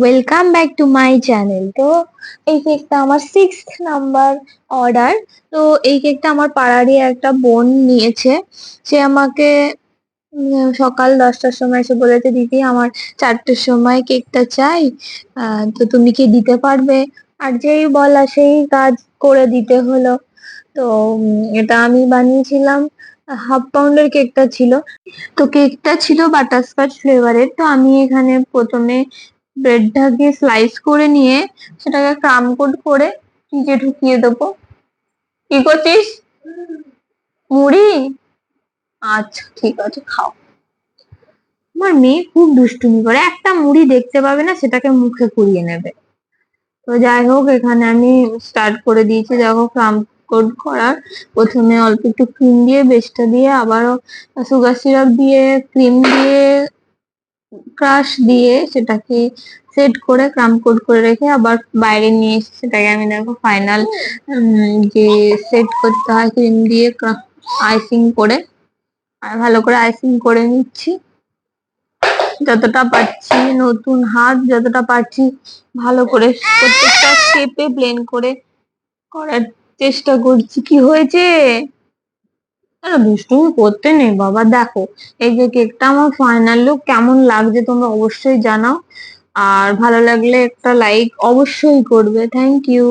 Welcome back to my channel. তো এই কেকটা আমার 6th নাম্বার অর্ডার। তো এই কেকটা আমার পাড়ারই একটা বোন নিয়েছে। সে আমাকে সকাল 10টার সময় এসে বলেছে, দিদি আমার 4টের সময় কেকটা চাই, তো তুমি কি দিতে পারবে? আর যেই বলা সেই কাজ, করে দিতে হলো। তো এটা আমি বানিয়েছিলাম। হাফ পাউন্ডের কেকটা ছিল। তো কেকটা ছিল বাটারস্কচ ফ্লেভারের। তো আমি এখানে প্রথমে ব্রেডটাকে স্লাইস করে নিয়ে সেটাকে ক্রাম কোট করে ফ্রিজে ঢুকিয়ে দেবো। কি করছিস? মুড়ি? আচ্ছা, ঠিক আছে, খাও। আমার মেয়ে খুব দুষ্টুমি করে, একটা মুড়ি দেখতে পাবে না, সেটাকে মুখে কুড়িয়ে নেবে। তো যাই হোক, এখানে আমি স্টার্ট করে দিয়েছি, দেখো, ক্রাম কোট করার। প্রথমে অল্প একটু ক্রিম দিয়ে, বেসটা দিয়ে, আবারও সুগার সিরাপ দিয়ে, ক্রিম দিয়ে, ক্রাশ দিয়ে সেটাকে সেট করে ক্রাম কোট করে রেখে আবার বাইরে নিয়ে এসে সেটাকে আমি, দেখো, ফাইনাল যে সেট করতে হয় ক্রিম দিয়ে আইসিং করে, আর ভালো করে আইসিং করে নিচ্ছি যতটা পারছি। নতুন হাত, যতটা পারছি ভালো করে প্রত্যেকটা স্টেপে ব্লেন্ড করে করার চেষ্টা করছি। কি হয়েছে? দুষ্টুমি করতে নেই বাবা। দেখো, এই যে কেকটা, আমার ফাইনাল লুক কেমন লাগছে তোমরা অবশ্যই জানাও। আর ভালো লাগলে একটা লাইক অবশ্যই করবে। Thank you.